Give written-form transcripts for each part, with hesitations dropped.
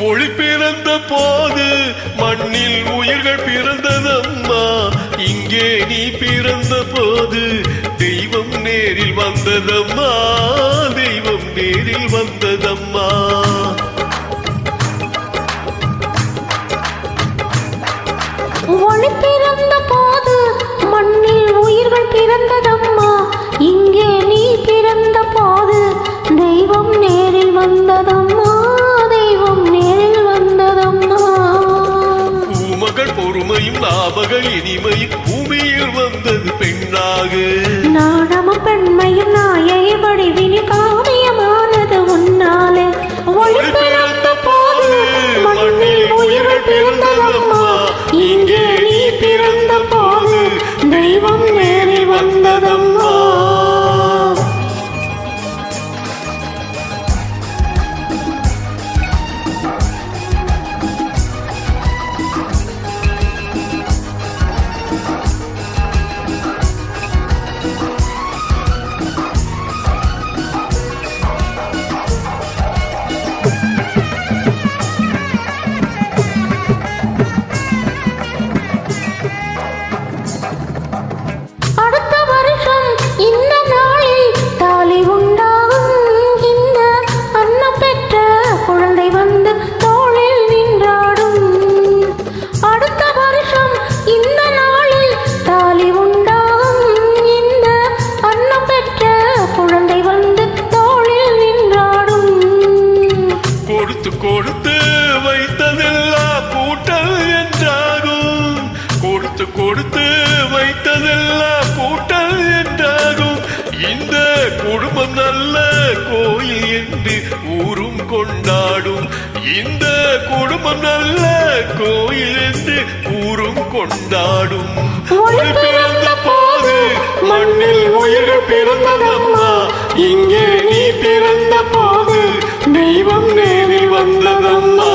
ஒளி பிறந்த போது மண்ணில் உயிர்கள் பிறந்ததம்மா. இங்கே நீ பிறந்த போது தெய்வம் நேரில் வந்ததம்மா, தெய்வம் நேரில் வந்ததம்மா. ஒளி பிறந்த போது மண்ணில் உயிர்கள் பிறந்ததம்மா. இங்கே நீ பிறந்த போது தெய்வம் நேரில் வந்ததம்மா, தெய்வம் நேரில் வந்ததம்மா. பூமகள் பொறுமையும் நாமகள் இனிமையும் பூமியில் வந்தது பெண்ணாக. நாணமும் பெண்மையும் நாயை வடிவினி காவியமானது உன்னாலே. ஒளி பிறந்த போது மண்ணில் உயிர்கள் பிறந்ததம்மா. இங்கே நீ பிறந்த போது தெய்வம் நேரில் வந்ததம்மா. இந்த நாளில் தாலி உண்டாகும். இந்த அன்னம் பெற்ற குழந்தை வந்து தோளில் நின்றாடும். அடுத்த வருஷம் இந்த நாளில் தாலி உண்டாகும். இந்த அன்னம் பெற்ற குழந்தை வந்து தோளில் நின்றாடும். கொடுத்து கொடுத்து வைத்ததெல்லாம் கூட்டல் என்றாகும். கொடுத்து கொடுத்து வைத்ததெல்லாம் கூட்டல் என்றாகும். இந்த குடும்பம் நல்ல கோயில் என்று ஊரும் கொண்டாடும். இந்த குடும்பம் நல்ல கோயில் என்று ஊரும் கொண்டாடும். ஒளி பிறந்த போது மண்ணில் உயிர்கள் பிறந்ததம்மா. இங்கே நீ பிறந்த போது தெய்வம் நேரில் வந்ததம்மா.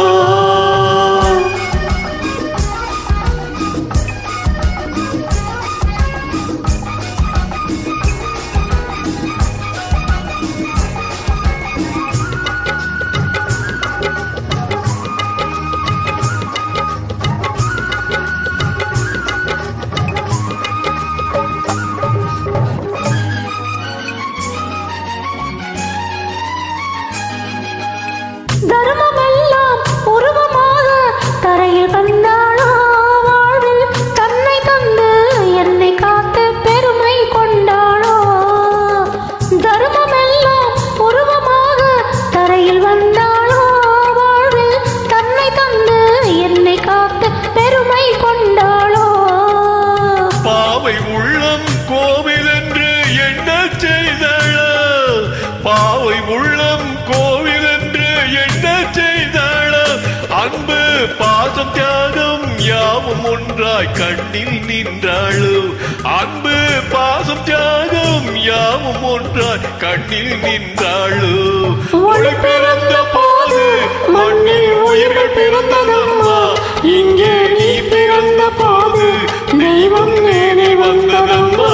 தர்மமெல்லாம் உருவமாக தரையில் வந்தாளோ. வாழ்வில் தன்னை தந்து என்னை காத்து பெருமை கொண்டாளோ. தர்மமெல்லாம் உருவமாக தரையில் வந்தாளோ. வாழ்வில் தன்னை தந்து என்னை காத்து பெருமை கொண்டாளோ. பாவை உள்ளம் கோவில் என்று என்ன செய்தாளோ. பாவை உள்ளம் கோவில் என்று என்ன செய்தாளோ. அன்பு பாசம் தியாகம் யாவும் ஒன்றாய் கண்ணில் நின்றாளோ. அன்பு பாசம் தியாகம் யாவும் ஒன்றாய் கண்ணில் நின்றாளோ. ஒளி பிறந்த போது மண்ணில் உயிர்கள் பிறந்ததம்மா. இங்கே நீ பிறந்த போது தெய்வம் நேரில் வந்ததம்மா.